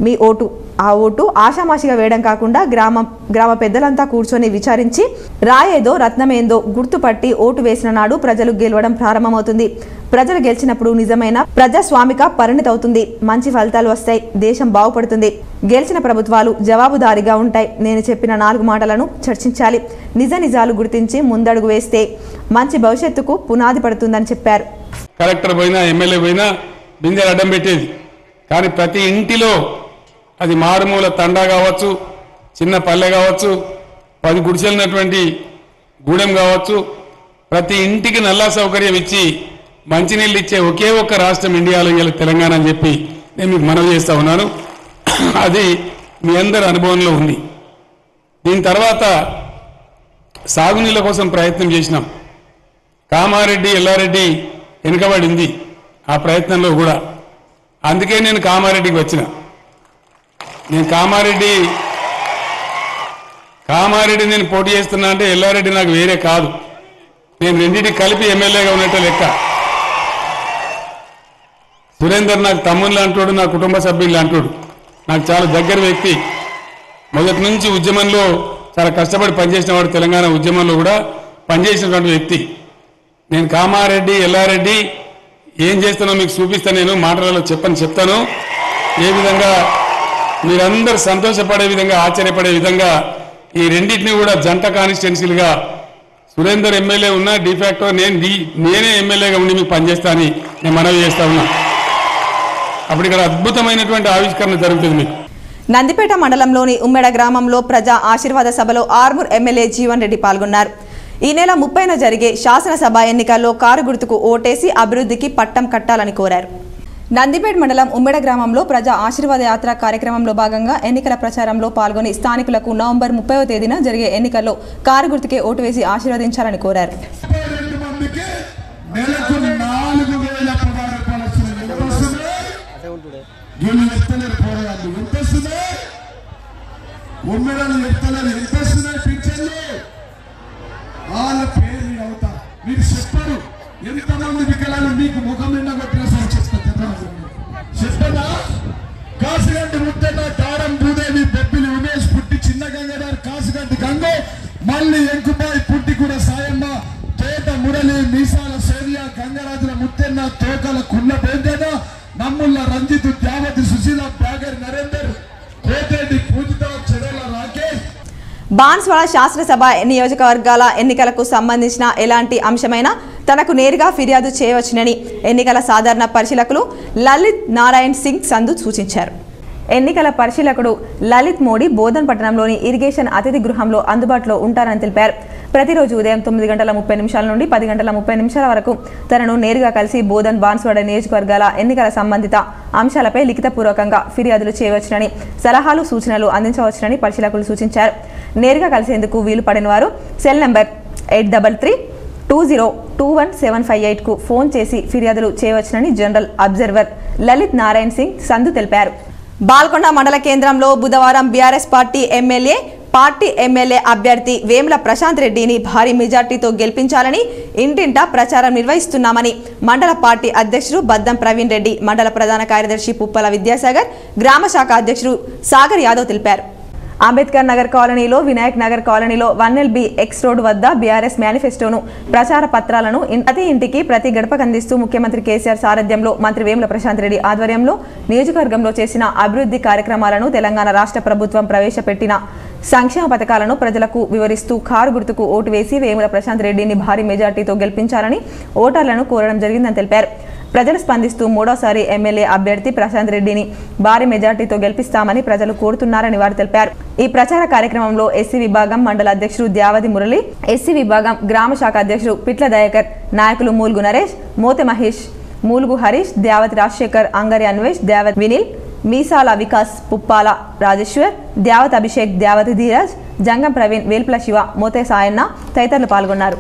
మీ ఓటు. ఆ ఓటు ఆషామాషిగా వేయడం కాకుండా గ్రామ పెద్దలంతా కూర్చొని విచారించి రాయేదో రత్నమేందో గుర్తుపట్టి ఓటు వేసిన నాడు ప్రజలు గెలవడం ప్రారంభమవుతుంది. ప్రజలు గెలిచినప్పుడు నిజమైన ప్రజాస్వామిక పరిణతి అవుతుంది. మంచి ఫలితాలు వస్తాయి. దేశం బాగుపడుతుంది. గెలిచిన ప్రభుత్వాలు జవాబుదారీగా ఉంటాయి. నేను చెప్పిన 4 మాటలను చర్చించాలి. నిజాలు గుర్తించి ముందడుగు వేస్తే మంచి భవిష్యత్తుకు పునాది పడుతుందని చెప్పారు. కలెక్టర్ పోయినా, ఎమ్మెల్యే పోయినా బిందెలు అడ్డం పెట్టేది. కానీ ప్రతి ఇంటిలో అది మారుమూల తండా కావచ్చు, చిన్న పల్లె కావచ్చు, 10 గుడిసెలున్నటువంటి గూడెం కావచ్చు, ప్రతి ఇంటికి నల్లా సౌకర్యం ఇచ్చి మంచినీళ్ళు ఇచ్చే ఒకే ఒక్క రాష్ట్రం ఇండియాలో ఇలా తెలంగాణ అని చెప్పి నేను మీకు మనవి చేస్తా ఉన్నాను. అది మీ అందరి అనుభవంలో ఉంది. దీని తర్వాత సాగునీళ్ళ కోసం ప్రయత్నం చేసినాం. కామారెడ్డి, ఎల్లారెడ్డి వెనుకబడింది ఆ ప్రయత్నంలో కూడా. అందుకే నేను కామారెడ్డికి వచ్చిన. నేను కామారెడ్డి నేను పోటీ చేస్తున్నా అంటే ఎల్లారెడ్డి నాకు వేరే కాదు. నేను రెండింటికి కలిపి ఎమ్మెల్యేగా ఉన్నట్టు లెక్క. సురేందర్ నాకు తమ్ముళ్ళు అంటాడు, నా కుటుంబ సభ్యులు అంటాడు. నాకు చాలా దగ్గర వ్యక్తి. మొదటి నుంచి ఉద్యమంలో చాలా కష్టపడి పనిచేసిన వాడు. తెలంగాణ ఉద్యమంలో కూడా పనిచేసినటువంటి వ్యక్తి. నేను కామారెడ్డి, ఎల్లారెడ్డి ఏం చేస్తానో మీకు చూపిస్తాను. నేను మాటలలో చెప్తాను. ఏ విధంగా మీరందరూ సంతోషపడే విధంగా, ఆశ్చర్యపడే విధంగా ఈ రెండింటిని కూడా జంట కాన్స్టిట్యున్సీలుగా సురేందర్ ఎమ్మెల్యే ఉన్నా డిఫాక్టో నేనే ఎమ్మెల్యేగా ఉండి మీకు పనిచేస్తానని నేను మనవి చేస్తా ఉన్నా. అప్పుడు ఇక్కడ అద్భుతమైనటువంటి ఆవిష్కరణ జరుగుతుంది మీకు. నందిపేట మండలంలోని ఉమ్మెడ గ్రామంలో ప్రజా ఆశీర్వాద సభలో ఆర్మూర్ ఎమ్మెల్యే జీవన్ రెడ్డి పాల్గొన్నారు. ఈ నెల 30న జరిగే శాసనసభ ఎన్నికల్లో కారు గుర్తుకు ఓటేసి అభివృద్ధికి పట్టం కట్టాలని కోరారు. నందిపేట మండలం ఉమ్మెడ గ్రామంలో ప్రజా ఆశీర్వాద యాత్ర కార్యక్రమంలో భాగంగా ఎన్నికల ప్రచారంలో పాల్గొని స్థానికులకు నవంబర్ 30వ తేదీన జరిగే ఎన్నికల్లో కారు గుర్తుకే ఓటు వేసి ఆశీర్వదించాలని కోరారు. మీరు చెప్పారు ఎంతమంది వికలాలు మీకు ముఖం నిండా కొట్టిన సార్ చెప్పదా? కాసిగడ్డి ముద్దన్న, తారం భూదేవి, బొబ్బిలి ఉమేష్ పుట్టి, చిన్న గంగాధర్, కాసిగడ్డి గంగో, మళ్ళీ ఎంకుబాయి పుట్టి కూడా సాయమ్మ, తోట మురళి, మీసాల సేవియా, గంగరాజుల ముత్తెన్న, తోకల కుళ్ళ బేందేన, నమ్ముళ్ళ రంజిత్, త్యావతి సుశీల, బ్యాగర్ నరేందర్, కోటేటి పూజిత, చెడల రాకేష్. బాన్స్వాడ శాసనసభ నియోజకవర్గాల ఎన్నికలకు సంబంధించిన ఎలాంటి అంశమైనా తనకు నేరుగా ఫిర్యాదు చేయవచ్చునని ఎన్నికల సాధారణ పరిశీలకులు లలిత్ నారాయణ్ సింగ్ సంధు సూచించారు. ఎన్నికల పరిశీలకుడు లలిత్ మోడీ బోధన్ పట్టణంలోని ఇరిగేషన్ అతిథి గృహంలో అందుబాటులో ఉంటారని తెలిపారు. ప్రతిరోజు ఉదయం 9:30 నుండి 10:30 వరకు తనను నేరుగా కలిసి బోధన్, బాన్స్వాడ నియోజకవర్గాల ఎన్నికల సంబంధిత అంశాలపై లిఖితపూర్వకంగా ఫిర్యాదులు చేయవచ్చునని, సలహాలు, సూచనలు అందించవచ్చునని పరిశీలకులు సూచించారు. నేరుగా కలిసేందుకు వీలు పడిన వారు సెల్ నంబర్ 8332021758కు ఫోన్ చేసి ఫిర్యాదులు చేయవచ్చునని జనరల్ అబ్జర్వర్ లలిత్ నారాయణ్ సింగ్ సంధు తెలిపారు. బాల్కొండ మండల కేంద్రంలో బుధవారం బీఆర్ఎస్ పార్టీ ఎమ్మెల్యే అభ్యర్థి వేముల ప్రశాంత్ రెడ్డిని భారీ మెజార్టీతో గెలిపించాలని ఇంటింటా ప్రచారం నిర్వహిస్తున్నామని మండల పార్టీ అధ్యక్షుడు బద్దం ప్రవీణ్ రెడ్డి, మండల ప్రధాన కార్యదర్శి పుప్పల విద్యాసాగర్, గ్రామ శాఖ అధ్యక్షుడు సాగర్ యాదవ్ తెలిపారు. అంబేద్కర్ నగర్ కాలనీలో, వినాయక్ నగర్ కాలనీలో 1LB ఎక్స్ రోడ్ వద్ద బీఆర్ఎస్ మేనిఫెస్టోను, ప్రచార పత్రాలను ప్రతి ఇంటికి ప్రతి గడపకు అందిస్తూ ముఖ్యమంత్రి కేసీఆర్ సారథ్యంలో మంత్రి వేముల ప్రశాంత్ రెడ్డి ఆధ్వర్యంలో నియోజకవర్గంలో చేసిన అభివృద్ధి కార్యక్రమాలను, తెలంగాణ రాష్ట్ర ప్రభుత్వం ప్రవేశపెట్టిన సంక్షేమ పథకాలను ప్రజలకు వివరిస్తూ కారు గుర్తుకు ఓటు వేసి వేముల ప్రశాంత్ రెడ్డిని భారీ మెజార్టీతో గెలిపించాలని ఓటర్లను కోరడం జరిగిందని తెలిపారు. ప్రజలు స్పందిస్తూ మూడోసారి ఎమ్మెల్యే అభ్యర్థి ప్రశాంత్ రెడ్డిని భారీ మెజార్టీతో గెలిపిస్తామని ప్రజలు కోరుతున్నారని వారు తెలిపారు. ఈ ప్రచార కార్యక్రమంలో ఎస్సీ విభాగం మండల అధ్యక్షుడు ద్యావతి మురళి, ఎస్సీ విభాగం గ్రామ శాఖ అధ్యక్షుడు పిట్ల దయాకర్, నాయకులు మూల్గు నరేష్, మోతె మహేష్, మూల్గు హరీష్, ద్యావతి రాజశేఖర్, అంగరి అన్వేష్, ద్యావతి వినిల్, మీసాల వికాస్, పుప్పాల రాజేశ్వర్, ద్యావతి అభిషేక్, ద్యావతి ధీరాజ్, జంగం ప్రవీణ్, వేల్పుల శివ, మోతే సాయన్న తదితరులు పాల్గొన్నారు.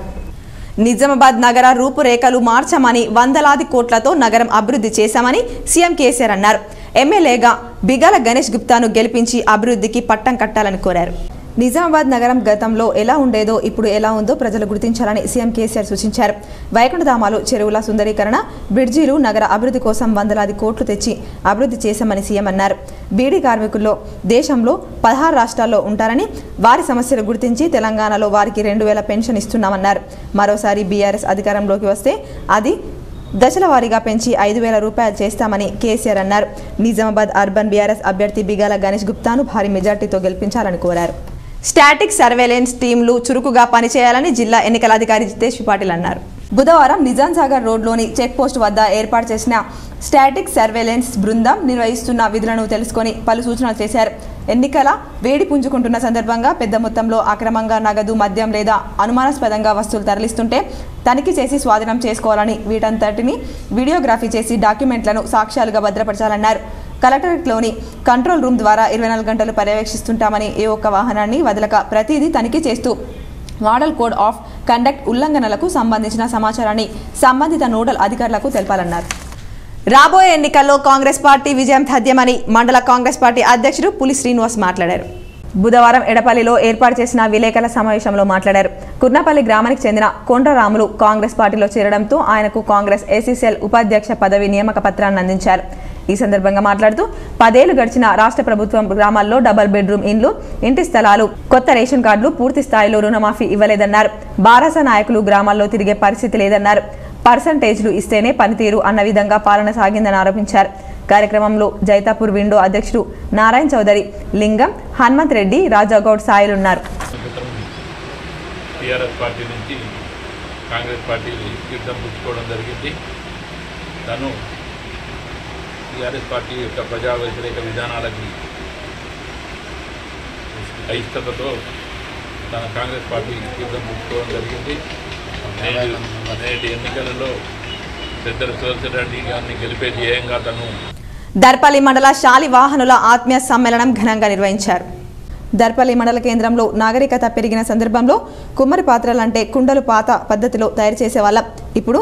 నిజామాబాద్ నగర రూపురేఖలు మార్చమని, వందలాది కోట్లతో నగరం అభివృద్ధి చేశామని సీఎం కేసీఆర్ అన్నారు. ఎమ్మెల్యేగా బిగాల గణేష్ గుప్తాను గెలిపించి అభివృద్ధికి పట్టం కట్టాలని కోరారు. నిజామాబాద్ నగరం గతంలో ఎలా ఉండేదో ఇప్పుడు ఎలా ఉందో ప్రజలు గుర్తించాలని సీఎం కేసీఆర్ సూచించారు. వైకుంఠధామాలు, చెరువుల సుందరీకరణ, బ్రిడ్జీలు, నగర అభివృద్ధి కోసం వందలాది కోట్లు తెచ్చి అభివృద్ధి చేశామని సీఎం అన్నారు. బీడీ కార్మికుల్లో దేశంలో 16 రాష్ట్రాల్లో ఉంటారని, వారి సమస్యలు గుర్తించి తెలంగాణలో వారికి 2000 పెన్షన్ ఇస్తున్నామన్నారు. మరోసారి బీఆర్ఎస్ అధికారంలోకి వస్తే అది దశల వారీగా పెంచి 5000 రూపాయలు చేస్తామని కేసీఆర్ అన్నారు. నిజామాబాద్ అర్బన్ బీఆర్ఎస్ అభ్యర్థి బిగాల గణేష్ గుప్తాను భారీ మెజార్టీతో గెలిపించాలని కోరారు. స్టాటిక్ సర్వేలెన్స్ టీంలు చురుకుగా పనిచేయాలని జిల్లా ఎన్నికల అధికారి జితేష్ పాటిల్ అన్నారు. బుధవారం నిజాంసాగర్ రోడ్లోని చెక్ పోస్ట్ వద్ద ఏర్పాటు చేసిన స్టాటిక్ సర్వేలెన్స్ బృందం నిర్వహిస్తున్న విధులను తెలుసుకొని పలు సూచనలు చేశారు. ఎన్నికల వేడి పుంజుకుంటున్న సందర్భంగా పెద్ద మొత్తంలో అక్రమంగా నగదు, మద్యం లేదా అనుమానాస్పదంగా వస్తువులు తరలిస్తుంటే తనిఖీ చేసి స్వాధీనం చేసుకోవాలని, వీటంతటిని వీడియోగ్రఫీ చేసి డాక్యుమెంట్లను సాక్ష్యాలుగా భద్రపరచాలన్నారు. కలెక్టరేట్లోని కంట్రోల్ రూమ్ ద్వారా 24 గంటలు పర్యవేక్షిస్తుంటామని, ఏ ఒక్క వాహనాన్ని వదలక ప్రతిదీ తనిఖీ చేస్తూ మోడల్ కోడ్ ఆఫ్ కండక్ట్ ఉల్లంఘనలకు సంబంధించిన సమాచారాన్ని సంబంధిత నోడల్ అధికారులకు తెలపాలన్నారు. రాబోయే ఎన్నికల్లో కాంగ్రెస్ పార్టీ విజయం తథ్యమని మండల కాంగ్రెస్ పార్టీ అధ్యక్షుడు పులి శ్రీనివాస్ మాట్లాడారు. బుధవారం ఎడపల్లిలో ఏర్పాటు చేసిన విలేకరుల సమావేశంలో మాట్లాడారు. కుర్నపల్లి గ్రామానికి చెందిన కొండ్రరాములు కాంగ్రెస్ పార్టీలో చేరడంతో ఆయనకు కాంగ్రెస్ ఏసీసీఎల్ ఉపాధ్యక్ష పదవి నియామక పత్రాన్ని అందించారు. ఈ సందర్భంగా మాట్లాడుతూ 10 ఏళ్లు గడిచిన రాష్ట్ర ప్రభుత్వం గ్రామాల్లో డబుల్ బెడ్రూమ్ ఇండ్లు, ఇంటి స్థలాలు, కొత్త రేషన్ కార్డులు, పూర్తి స్థాయిలో రుణమాఫీ ఇవ్వలేదన్నారు. బారాస నాయకులు గ్రామాల్లో తిరిగే పరిస్థితి లేదన్నారు. పర్సంటేజ్లు ఇస్తేనే పనితీరు అన్న విధంగా పాలన సాగిందని ఆరోపించారు. కార్యక్రమంలో జైతాపూర్ విండో అధ్యక్షుడు నారాయణ చౌదరి, లింగం, హనుమంత్ రెడ్డి, రాజాగౌడ్ సాయిలున్నారు. టీఆర్ఎస్ పార్టీ నుంచి కాంగ్రెస్ పార్టీ తీర్థం పుచ్చుకోవడం జరిగింది. తను టీఆర్ఎస్ పార్టీ యొక్క ప్రజా వ్యతిరేక విధానాలకి అయిష్టతతో తన కాంగ్రెస్ పార్టీ తీర్థం పుచ్చుకోవడం జరిగింది. నేటి ఎన్నికలలో పెద్దల సుదర్శన్ రెడ్డి గారిని గెలిపే ధ్యేయంగా తను దర్పల్లి మండల శాలి వాహనుల ఆత్మీయ సమ్మేళనం ఘనంగా నిర్వహించారు. దర్పల్లి మండల కేంద్రంలో నాగరికత పెరిగిన సందర్భంలో కుమ్మరి పాత్రలంటే కుండలు పాత పద్ధతిలో తయారు చేసేవాళ్ళం. ఇప్పుడు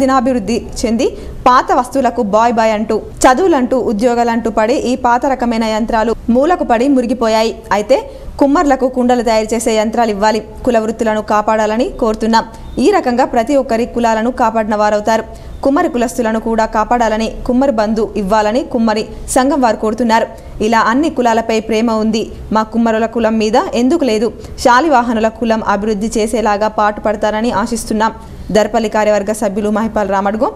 దినాభివృద్ధి చెంది పాత వస్తువులకు బాయ్ అంటూ, చదువులంటూ, ఉద్యోగాలంటూ పడి ఈ పాత రకమైన యంత్రాలు మూలకు పడి మురిగిపోయాయి. అయితే కుమ్మర్లకు కుండలు తయారు చేసే యంత్రాలు ఇవ్వాలి. కుల వృత్తులను కాపాడాలని కోరుతున్నాం. ఈ రకంగా ప్రతి ఒక్కరి కులాలను కాపాడిన వారవుతారు. కుమ్మరి కులస్తులను కూడా కాపాడాలని, కుమ్మరి బంధు ఇవ్వాలని కుమ్మరి సంఘం వారు కోరుతున్నారు. ఇలా అన్ని కులాలపై ప్రేమ ఉంది. మా కుమ్మరుల కులం మీద ఎందుకు లేదు? శాలివాహనుల కులం అభివృద్ధి చేసేలాగా పాటుపడతారని ఆశిస్తున్నాం. దర్పల్లి కార్యవర్గ సభ్యులు మహిపాల్ రామడ్గో,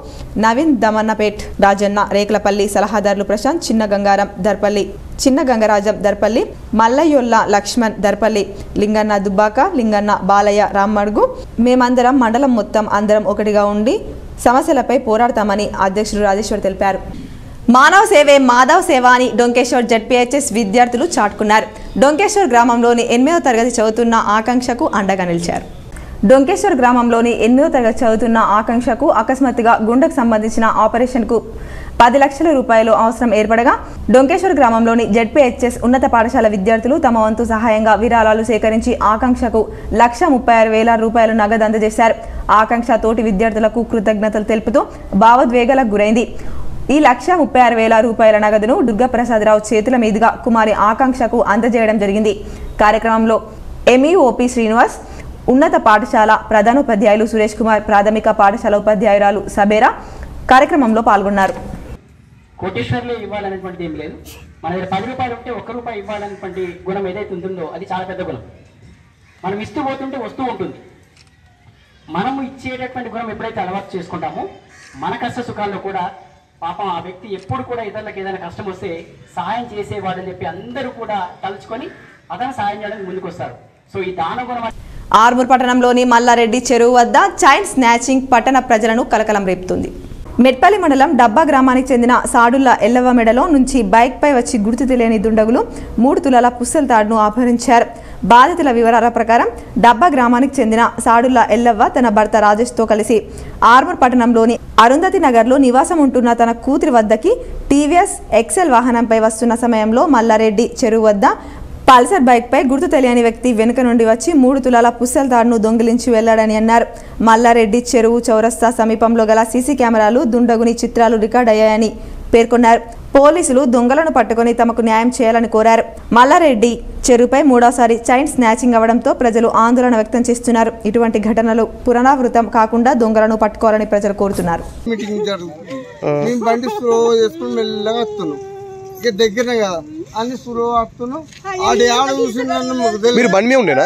నవీన్ దమన్నపేట్, రాజన్న, రేకులపల్లి సలహాదారులు ప్రశాంత్, చిన్న గంగారం దర్పల్లి, చిన్న గంగరాజం దర్పల్లి, మల్లయ్యొల్ల లక్ష్మణ్ దర్పల్లి, లింగన్న దుబ్బాక, లింగన్న బాలయ్య రామడ్గు, మేమందరం మండలం మొత్తం అందరం ఒకటిగా ఉండి సమస్యలపై పోరాడతామని అధ్యక్షుడు రాజేశ్వర్ తెలిపారు. మానవ సేవే మాధవ్ సేవ అని డొంకేశ్వర్ జెడ్పీహెచ్ఎస్ విద్యార్థులు చాటుకున్నారు. డొంకేశ్వర్ గ్రామంలోని 8వ తరగతి చదువుతున్న ఆకాంక్షకు అండగా నిలిచారు. డొంకేశ్వర్ గ్రామంలోని 8వ తరగతి చదువుతున్న ఆకాంక్షకు అకస్మాత్తుగా గుండెకు సంబంధించిన ఆపరేషన్కు 10 లక్షల రూపాయలు అవసరం ఏర్పడగా డొంకేశ్వర్ గ్రామంలోని జెడ్పీహెచ్ఎస్ ఉన్నత పాఠశాల విద్యార్థులు తమ వంతు సహాయంగా విరాళాలు సేకరించి ఆకాంక్షకు 1,36,000 రూపాయలు నగదు అందజేశారు. ఆకాంక్ష తోటి విద్యార్థులకు కృతజ్ఞతలు తెలుపుతూ భావోద్వేగాలకు గురైంది. ఈ 1,36,000 రూపాయల నగదును దుర్గాప్రసాదరావు చేతుల మీదుగా కుమారి ఆకాంక్షకు అందజేయడం జరిగింది. కార్యక్రమంలో ఎంఈఓపి శ్రీనివాస్, ఉన్నత పాఠశాల ప్రధానోపాధ్యాయులు సురేష్ కుమార్, ప్రాథమిక పాఠశాల ఉపాధ్యాయురాలు సబేరా కార్యక్రమంలో పాల్గొన్నారు. కోటేశ్వర్లు ఇవ్వాలనేటువంటిది ఏం లేదు. మన దగ్గర 10 రూపాయలు ఉంటే 1 రూపాయి ఇవ్వాలనేటువంటి గుణం ఏదైతే ఉంటుందో అది చాలా పెద్ద గుణం. మనం ఇస్తూ పోతుంటే వస్తూ ఉంటుంది. మనము ఇచ్చేటటువంటి గుణం ఎప్పుడైతే అలవాటు చేసుకుంటామో మన కష్ట సుఖాల్లో కూడా పాపం ఆ వ్యక్తి ఎప్పుడు కూడా ఇతరులకు ఏదైనా కష్టం వస్తే సహాయం చేసేవాడని చెప్పి అందరూ కూడా తలుచుకొని అతను సహాయం చేయడానికి ముందుకు వస్తారు. సో ఈ దాన గుణం ఆర్మూర్ పట్టణంలోని మల్లారెడ్డి చెరువు వద్ద చైన్ స్నాచింగ్ పట్టణ ప్రజలను కలకలం రేపుతుంది. మెట్పల్లి మండలం డబ్బా గ్రామానికి చెందిన సాడుల్ల ఎల్లవ్వ మెడలో నుంచి బైక్పై వచ్చి గుర్తు తెలియని దుండగులు 3 తులాల పుస్తల తాడును అపహరించారు. బాధితుల వివరాల ప్రకారం డబ్బా గ్రామానికి చెందిన సాడుల్ల ఎల్లవ్వ తన భర్త రాజేష్తో కలిసి ఆర్మూర్ పట్టణంలోని అరుంధతి నగర్లో నివాసం ఉంటున్న తన కూతురి వద్దకి టీవీఎస్ ఎక్సెల్ వాహనంపై వస్తున్న సమయంలో మల్లారెడ్డి చెరువు వద్ద పల్సర్ బైక్పై గుర్తు తెలియని వ్యక్తి వెనుక నుండి వచ్చి 3 తులాల పుస్తల తాడును దొంగిలించి వెళ్లాడని అన్నారు. మల్లారెడ్డి చెరువు చౌరస్తా సమీపంలో గల సీసీ కెమెరాలు దుండగుని చిత్రాలు రికార్డ్ అయ్యాయని పేర్కొన్నారు. పోలీసులు దొంగలను పట్టుకుని తమకు న్యాయం చేయాలని కోరారు. మల్లారెడ్డి చెరువుపై 3వసారి చైన్ స్నాచింగ్ అవడంతో ప్రజలు ఆందోళన వ్యక్తం చేస్తున్నారు. ఇటువంటి ఘటనలు పునరావృతం కాకుండా దొంగలను పట్టుకోవాలని ప్రజలు కోరుతున్నారు. దగ్గరనే కదా అన్ని సులువు వస్తున్నాం. మీరు బండి మీద ఉండేనా?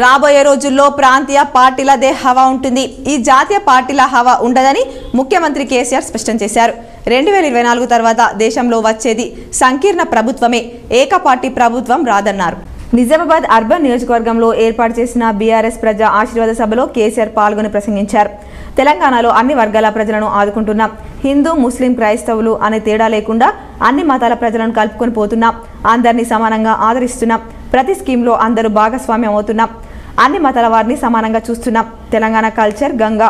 రాబోయే రోజుల్లో ప్రాంతీయ పార్టీలదే హవా ఉంటుంది. ఈ జాతీయ పార్టీల హవా ఉండదని ముఖ్యమంత్రి కేసీఆర్ స్పష్టం చేశారు. 2024 తర్వాత దేశంలో వచ్చేది సంకీర్ణ ప్రభుత్వమే, ఏకపార్టీ ప్రభుత్వం రాదన్నారు. నిజామాబాద్ అర్బన్ నియోజకవర్గంలో ఏర్పాటు చేసిన బీఆర్ఎస్ ప్రజా ఆశీర్వాద సభలో కేసీఆర్ పాల్గొని ప్రసంగించారు. తెలంగాణలో అన్ని వర్గాల ప్రజలను ఆదుకుంటున్నాం. హిందూ, ముస్లిం, క్రైస్తవులు అనే తేడా లేకుండా అన్ని మతాల ప్రజలను కలుపుకొని పోతున్నాం. అందరినీ సమానంగా ఆదరిస్తున్నాం. ప్రతి స్కీమ్లో అందరూ భాగస్వామ్యం అవుతున్నాం. అన్ని మతాల వారిని సమానంగా చూస్తున్నాం. తెలంగాణ కల్చర్, గంగా,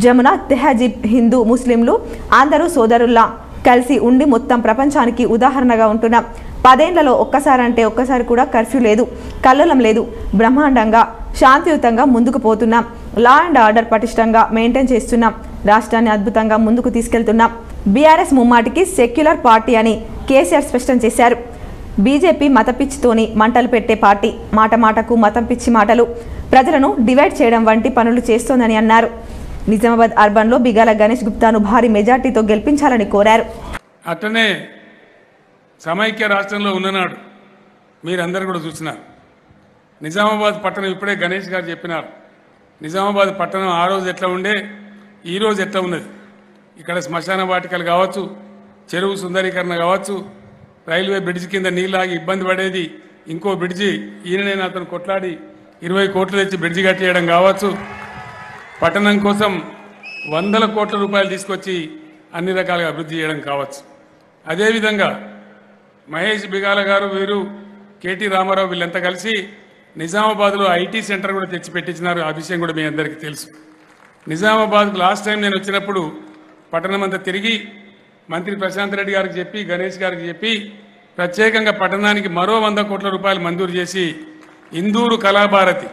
జమున, తెహజీబ్, హిందూ, ముస్లింలు అందరూ సోదరుల్లా కలిసి ఉండి మొత్తం ప్రపంచానికి ఉదాహరణగా ఉంటున్నాం. 10 ఏళ్లలో ఒక్కసారి కూడా కర్ఫ్యూ లేదు, కల్లోలం లేదు. బ్రహ్మాండంగా శాంతియుతంగా ముందుకు పోతున్నాం. లా అండ్ ఆర్డర్ పటిష్టంగా మెయింటైన్ చేస్తున్నాం. రాష్ట్రాన్ని అద్భుతంగా ముందుకు తీసుకెళ్తున్నాం. బీఆర్ఎస్ ముమ్మాటికి సెక్యులర్ పార్టీ అని కేసీఆర్ స్పష్టం చేశారు. బీజేపీ మతపిచ్చితోని మంటలు పెట్టే పార్టీ. మాట మాటకు మతం పిచ్చి మాటలు, ప్రజలను డివైడ్ చేయడం వంటి పనులు చేస్తోందని అన్నారు. నిజామాబాద్ అర్బన్లో బిగాల గణేష్ గుప్తాను భారీ మెజార్టీతో గెలిపించాలని కోరారు. అట్లనే సమైక్య రాష్ట్రంలో ఉన్ననాడు మీరందరూ కూడా చూసినారు. నిజామాబాద్ పట్టణం ఇప్పుడే గణేష్ గారు చెప్పినారు. నిజామాబాద్ పట్టణం ఆ రోజు ఎట్లా ఉండే, ఈ రోజు ఎట్లా ఉన్నది. ఇక్కడ శ్మశాన వాటికలు కావచ్చు, చెరువు సుందరీకరణ కావచ్చు, రైల్వే బ్రిడ్జి కింద నీళ్ళాగి ఇబ్బంది పడేది, ఇంకో బ్రిడ్జి ఈయననైనా అతను కొట్లాడి 20 కోట్లు తెచ్చి బ్రిడ్జి కట్టేయడం కావచ్చు, పట్టణం కోసం 100 కోట్ల రూపాయలు తీసుకొచ్చి అన్ని రకాలుగా అభివృద్ధి చేయడం కావచ్చు. అదేవిధంగా మహేష్ బిగాల గారు, వీరు కేటీ రామారావు వీళ్ళంతా కలిసి నిజామాబాద్లో ఐటీ సెంటర్ కూడా తెచ్చి పెట్టించినారు. ఆ విషయం కూడా మీ అందరికీ తెలుసు. నిజామాబాద్కు లాస్ట్ టైం నేను వచ్చినప్పుడు పట్టణం అంతా తిరిగి మంత్రి ప్రశాంత్ రెడ్డి గారికి చెప్పి, గణేష్ గారికి చెప్పి ప్రత్యేకంగా పట్టణానికి మరో 100 కోట్ల రూపాయలు మంజూరు చేసి ఇందూరు కళాభారతి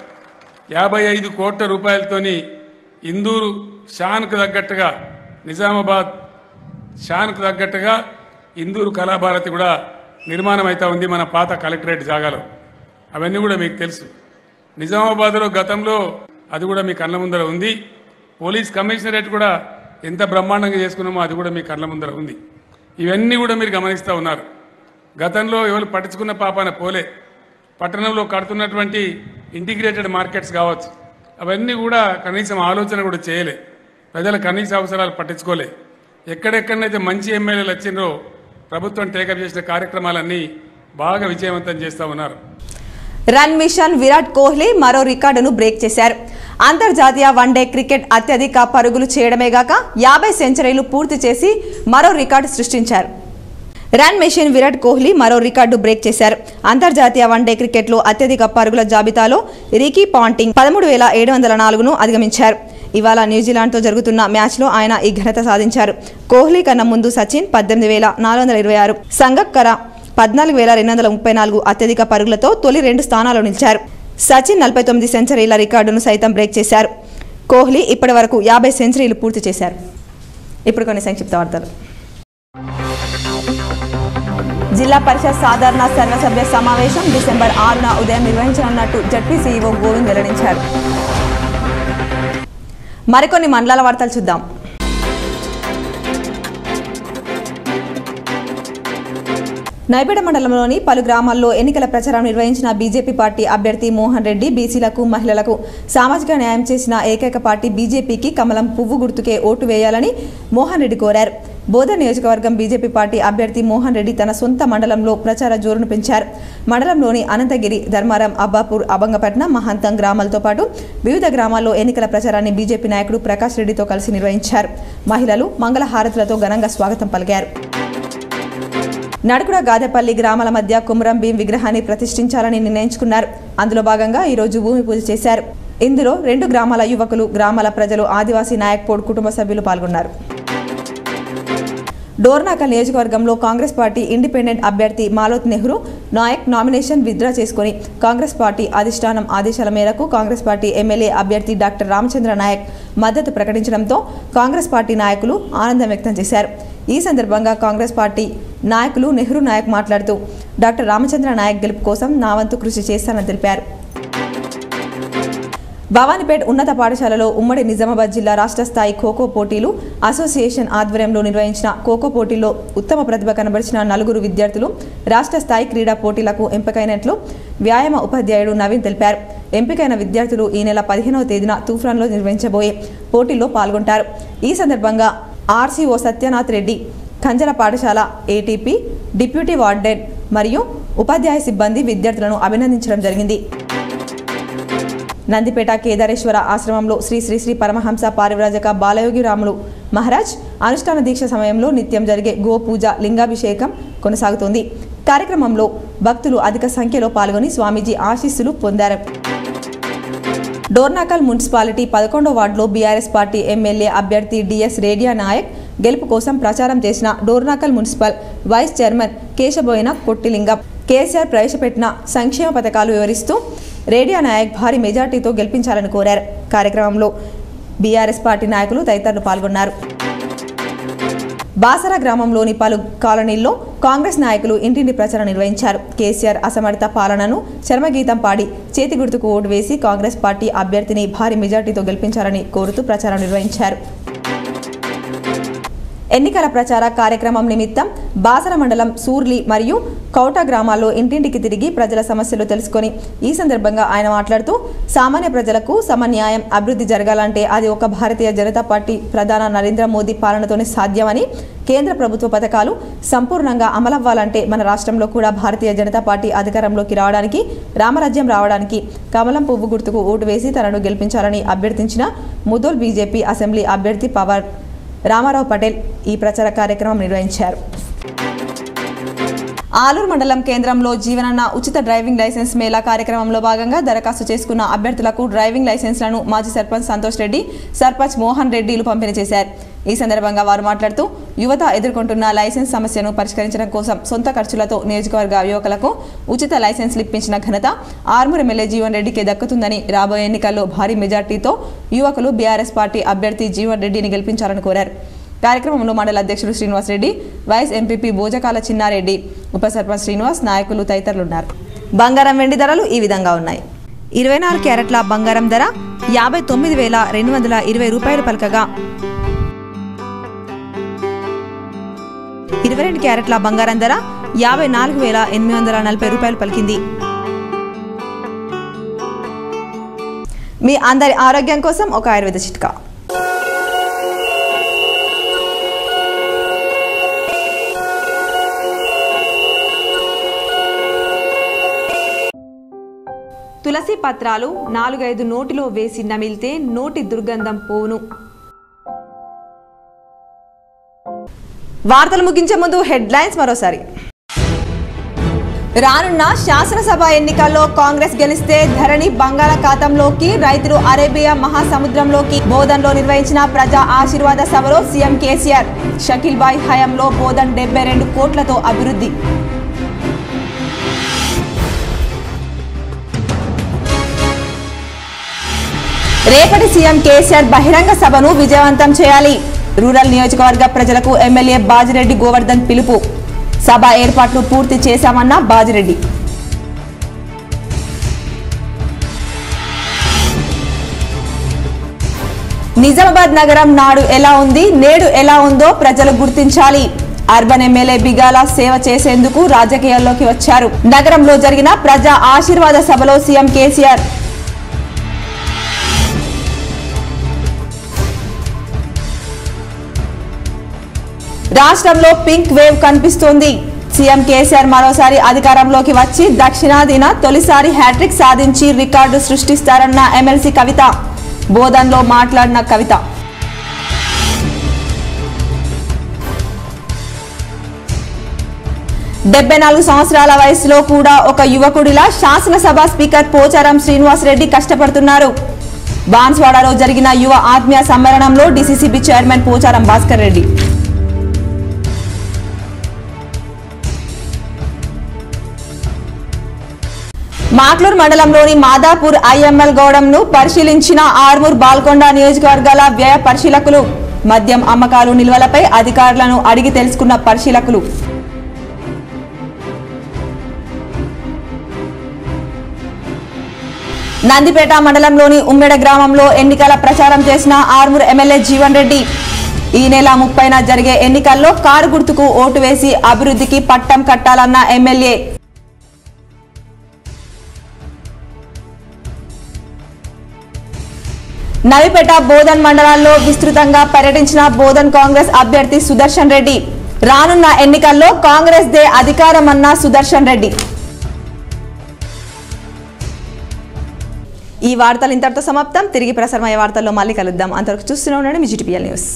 55 కోట్ల రూపాయలతోని ఇందూరు షాన్కు తగ్గట్టుగా, నిజామాబాద్ షాన్కు తగ్గట్టుగా ఇందూరు కళాభారతి కూడా నిర్మాణం అవుతా ఉంది మన పాత కలెక్టరేట్ జాగాలో. అవన్నీ కూడా మీకు తెలుసు. నిజామాబాద్లో గతంలో అది కూడా మీ కళ్ళ ముందర ఉంది. పోలీస్ కమిషనరేట్ కూడా ఎంత బ్రహ్మాండంగా చేసుకున్నామో అది కూడా మీ కళ్ళ ముందర ఉంది. ఇవన్నీ కూడా మీరు గమనిస్తూ ఉన్నారు. గతంలో ఎవరు పట్టించుకున్న పాపాన పోలే. పట్టణంలో కడుతున్నటువంటి ఇంటిగ్రేటెడ్ మార్కెట్స్ కావచ్చు, అవన్నీ కూడా కనీసం ఆలోచన కూడా చేయలే. ప్రజల కనీస అవసరాలు పట్టించుకోలే. ఎక్కడెక్కడనైతే మంచి ఎమ్మెల్యేలు వచ్చిండ్రో ప్రభుత్వం టేకప్ చేసిన కార్యక్రమాలన్నీ బాగా విజయవంతం చేస్తూ ఉన్నారు. రన్ మిషన్ విరాట్ కోహ్లీ మరో రికార్డును బ్రేక్ చేశారు. అంతర్జాతీయ వన్డే క్రికెట్ అత్యధిక పరుగులు చేయడమే గాక 50 సెంచరీలు పూర్తి చేసి మరో రికార్డు సృష్టించారు. రన్ మిషన్ విరాట్ కోహ్లీ మరో రికార్డు బ్రేక్ చేశారు. అంతర్జాతీయ వన్డే క్రికెట్లో అత్యధిక పరుగుల జాబితాలో రికీ పాంటింగ్ 13,704ను అధిగమించారు. ఇవాళ న్యూజిలాండ్తో జరుగుతున్న మ్యాచ్లో ఆయన ఈ ఘనత సాధించారు. కోహ్లీ కన్నా ముందు సచిన్ 18,426, సంగక్కర 14,234 అత్యధిక పరుగులతో తొలి 2 స్థానాల్లో నిలిచారు. సచిన్ 49 సెంచరీల రికార్డును సైతం బ్రేక్ చేశారు. కోహ్లీ ఇప్పటి వరకు 50 సెంచరీలు పూర్తి చేశారు. ఇప్పుడు కొన్ని సంక్షిప్త వార్తలు. జిల్లా పరిషత్ సాధారణ సర్వసభ్య సమావేశం డిసెంబర్ 6న ఉదయం నిర్వహించనున్నట్టు జడ్పీ సీఈఓ గోవింద్ వెల్లడించారు. మరికొన్ని మండలాల వార్తలు చూద్దాం. నైపేట మండలంలోని పలు గ్రామాల్లో ఎన్నికల ప్రచారం నిర్వహించిన బీజేపీ పార్టీ అభ్యర్థి మోహన్ రెడ్డి బీసీలకు మహిళలకు సామాజిక న్యాయం చేసిన ఏకైక పార్టీ బీజేపీకి కమలం పువ్వు గుర్తుకే ఓటు వేయాలని మోహన్ రెడ్డి కోరారు. బోధన్ నియోజకవర్గం బీజేపీ పార్టీ అభ్యర్థి మోహన్ రెడ్డి తన సొంత మండలంలో ప్రచార జోరును పెంచారు. మండలంలోని అనంతగిరి, ధర్మారం, అబ్బాపూర్, అబంగపట్నం, మహంతం గ్రామాలతో పాటు వివిధ గ్రామాల్లో ఎన్నికల ప్రచారాన్ని బీజేపీ నాయకుడు ప్రకాష్ రెడ్డితో కలిసి నిర్వహించారు. మహిళలు మంగళ హారతులతో ఘనంగా స్వాగతం పలికారు. నడుకుడ గాదెపల్లి గ్రామాల మధ్య కుమరం భీం విగ్రహాన్ని ప్రతిష్ఠించాలని నిర్ణయించుకున్నారు. అందులో భాగంగా ఈరోజు భూమి పూజ చేశారు. ఇందులో 2 గ్రామాల యువకులు, గ్రామాల ప్రజలు, ఆదివాసీ నాయక్పోడ్ కుటుంబ సభ్యులు పాల్గొన్నారు. డోర్నాకల్ నియోజకవర్గంలో కాంగ్రెస్ పార్టీ ఇండిపెండెంట్ అభ్యర్థి మాలోత్ నెహ్రూ నాయక్ నామినేషన్ విత్డ్రా చేసుకుని కాంగ్రెస్ పార్టీ అధిష్టానం ఆదేశాల మేరకు కాంగ్రెస్ పార్టీ ఎమ్మెల్యే అభ్యర్థి డాక్టర్ రామచంద్ర నాయక్ మద్దతు ప్రకటించడంతో కాంగ్రెస్ పార్టీ నాయకులు ఆనందం వ్యక్తం చేశారు. ఈ సందర్భంగా కాంగ్రెస్ పార్టీ నాయకులు నెహ్రూ నాయక్ మాట్లాడుతూ డాక్టర్ రామచంద్ర నాయక్ గెలుపు కోసం నా వంతు కృషి చేస్తానని తెలిపారు. భవానీపేట్ ఉన్నత పాఠశాలలో ఉమ్మడి నిజామాబాద్ జిల్లా రాష్ట్ర స్థాయి ఖోఖో పోటీలు అసోసియేషన్ ఆధ్వర్యంలో నిర్వహించిన ఖోఖో పోటీల్లో ఉత్తమ ప్రతిభ కనబరిచిన 4 విద్యార్థులు రాష్ట్ర స్థాయి క్రీడా పోటీలకు ఎంపికైనట్లు వ్యాయామ ఉపాధ్యాయుడు నవీన్ తెలిపారు. ఎంపికైన విద్యార్థులు ఈ నెల 15వ తేదీన తూఫాన్లో నిర్వహించబోయే పోటీల్లో పాల్గొంటారు. ఈ సందర్భంగా ఆర్సీఓ సత్యనాథ్ రెడ్డి, కంజల పాఠశాల ఏటీపీ, డిప్యూటీ వార్డెన్ మరియు ఉపాధ్యాయ సిబ్బంది విద్యార్థులను అభినందించడం జరిగింది. నందిపేట కేదారేశ్వర ఆశ్రమంలో శ్రీ శ్రీ శ్రీ పరమహంస పారివ్రాజక బాలయోగి రాములు మహారాజ్ అనుష్ఠాన దీక్ష సమయంలో నిత్యం జరిగే గోపూజ, లింగాభిషేకం కొనసాగుతోంది. కార్యక్రమంలో భక్తులు అధిక సంఖ్యలో పాల్గొని స్వామీజీ ఆశీస్సులు పొందారు. డోర్నాకల్ మున్సిపాలిటీ 11వ వార్డులో బీఆర్ఎస్ పార్టీ ఎమ్మెల్యే అభ్యర్థి డిఎస్ రేడియా నాయక్ గెలుపు కోసం ప్రచారం చేసిన Dornakal municipal vice chairman Keshaboina Kottilingam KCR ప్రవేశపెట్టిన సంక్షేమ పథకాలు వివరిస్తూ రేడియా నాయక్ భారీ మెజార్టీతో గెలిపించాలని కోరారు. కార్యక్రమంలో బీఆర్ఎస్ పార్టీ నాయకులు తదితరులు పాల్గొన్నారు. బాసర గ్రామంలోని పలు కాలనీల్లో కాంగ్రెస్ నాయకులు ఇంటింటి ప్రచారం నిర్వహించారు. కేసీఆర్ అసమర్థ పాలనను చర్మగీతం పాడి చేతి గుర్తుకు ఓటు వేసి కాంగ్రెస్ పార్టీ అభ్యర్థిని భారీ మెజార్టీతో గెలిపించాలని కోరుతూ ప్రచారం నిర్వహించారు. ఎన్నికల ప్రచార కార్యక్రమం నిమిత్తం బాసర మండలం సూర్లి మరియు కౌట గ్రామాల్లో ఇంటింటికి తిరిగి ప్రజల సమస్యలు తెలుసుకొని ఈ సందర్భంగా ఆయన మాట్లాడుతూ సామాన్య ప్రజలకు సమన్యాయం, అభివృద్ధి జరగాలంటే అది ఒక భారతీయ జనతా పార్టీ ప్రధాని నరేంద్ర మోదీ పాలనతోనే సాధ్యమని, కేంద్ర ప్రభుత్వ పథకాలు సంపూర్ణంగా అమలవ్వాలంటే మన రాష్ట్రంలో కూడా భారతీయ జనతా పార్టీ అధికారంలోకి రావడానికి, రామరాజ్యం రావడానికి కమలం పువ్వు గుర్తుకు ఓటు వేసి తనను గెలిపించాలని అభ్యర్థించిన ముదోల్ బీజేపీ అసెంబ్లీ అభ్యర్థి పవర్ రామారావు పటేల్ ఈ ప్రచార కార్యక్రమం నిర్వహించారు. ఆలూరు మండలం కేంద్రంలో జీవనన్న ఉచిత డ్రైవింగ్ లైసెన్స్ మేళా కార్యక్రమంలో భాగంగా దరఖాస్తు చేసుకున్న అభ్యర్థులకు డ్రైవింగ్ లైసెన్స్లను మాజీ సర్పంచ్ సంతోష్ రెడ్డి, సర్పంచ్ మోహన్ రెడ్డిలు పంపిణీ చేశారు. ఈ సందర్భంగా వారు మాట్లాడుతూ యువత ఎదుర్కొంటున్న లైసెన్స్ సమస్యను పరిష్కరించడం కోసం సొంత ఖర్చులతో నియోజకవర్గ యువకులకు ఉచిత లైసెన్స్లు ఇప్పించిన ఘనత ఆర్మూర్ ఎమ్మెల్యే జీవన్ రెడ్డికి దక్కుతుందని, రాబోయే ఎన్నికల్లో భారీ మెజార్టీతో యువకులు బీఆర్ఎస్ పార్టీ అభ్యర్థి జీవన్ రెడ్డిని గెలిపించాలని కోరారు. కార్యక్రమంలో మండల అధ్యక్షుడు శ్రీనివాస్ రెడ్డి, వైస్ ఎంపీపీ బోజకాల చిన్నారెడ్డి, ఉప సర్పంచ్ శ్రీనివాస్, నాయకులు తదితరులు ఉన్నారు. బంగారం, వెండి ధరలు ఈ విధంగా ఉన్నాయి. 24 క్యారెట్ల బంగారం ధర 59,220 రూపాయలు పలకగా 22 క్యారెట్ల బంగారం ధర 54,840 రూపాయలు పలికింది. మీ అందరి ఆరోగ్యం కోసం ఒక ఆయుర్వేద చిట్కా. తులసి పత్రాలు 4-5 నోటిలో వేసి నమిలితే నోటి దుర్గంధం పోవును. వార్తలు ముగించే ముందు హెడ్లైన్స్ మరోసారి. రానున్న శాసనసభ ఎన్నికల్లో కాంగ్రెస్ గెలిస్తే ధరణి బంగాళాఖాతంలోకి, రైతులు అరేబియా మహాసముద్రంలోకి. బోధన్లో నిర్వహించిన ప్రజా ఆశీర్వాద సభలో సీఎం కేసీఆర్. షకీల్ బాయ్ హయాంలో బోధన్ 72 కోట్లతో అభివృద్ధి. రేపటి సీఎం కేసీఆర్ బహిరంగ సభను విజయవంతం చేయాలి. రూరల్ నియోజకవర్గ ప్రజలకు ఎమ్మెల్యే బాజిరెడ్డి గోవర్ధన్ పిలుపు. సభ ఏర్పాట్లు పూర్తి చేశామన్న బాజిరెడ్డి. నిజామాబాద్ నగరం నాడు ఎలా ఉంది, నేడు ఎలా ఉందో ప్రజలు గుర్తించాలి. అర్బన్ ఎమ్మెల్యే బిగాల సేవ చేసేందుకు రాజకీయాల్లోకి వచ్చారు. నగరంలో జరిగిన ప్రజా ఆశీర్వాద సభలో సీఎం కేసీఆర్ రాష్ట్రంలో పింక్ వేవ్ కనిపిస్తోంది. సీఎం కేసీఆర్ మరోసారి అధికారంలోకి వచ్చి దక్షిణాదిన తొలిసారి హ్యాట్రిక్ సాధించి రికార్డు సృష్టిస్తారన్న ఎమ్మెల్సీ కవిత. బోధన్లో మాట్లాడిన కవిత "74 సంవత్సరాల వయసులో కూడా ఒక యువకుడిలా శాసనసభ స్పీకర్ పోచారం శ్రీనివాసరెడ్డి కష్టపడుతున్నారు. బాన్స్వాడలో జరిగిన యువ ఆత్మీయ సమ్మేళనంలో డీసీసీబీ చైర్మన్ పోచారం భాస్కర్ రెడ్డి. మాక్లూర్ మండలంలోని మాదాపూర్ ఐఎంఎల్ గౌడంను పరిశీలించిన ఆర్మూర్ బాల్కొండ నియోజకవర్గాల వ్యయ పరిశీలకులు. మద్యం అమ్మకాలు నిల్వలపై అధికారులను అడిగి తెలుసుకున్న పరిశీలకులు. నందిపేట మండలంలోని ఉమ్మెడ గ్రామంలో ఎన్నికల ప్రచారం చేసిన ఆర్మూర్ ఎమ్మెల్యే జీవన్ రెడ్డి. ఈ నెల 30న జరిగే ఎన్నికల్లో కారు గుర్తుకు ఓటు వేసి అభివృద్ధికి పట్టం కట్టాలన్న ఎమ్మెల్యే. నవిపేట బోధన్ మండలాల్లో విస్తృతంగా పర్యటించిన బోధన్ కాంగ్రెస్ అభ్యర్థి సుదర్శన్ రెడ్డి. రానున్న ఎన్నికల్లో కాంగ్రెస్ దే అధికారమన్న సుదర్శన్ రెడ్డి. ఈ వార్తలు ఇంతటితో సమాప్తం. తిరిగి ప్రసారమయ్యే వార్తల్లో మళ్ళీ కలుద్దాం. అంతవరకు చూస్తూనే ఉండండి మీ GTPL న్యూస్.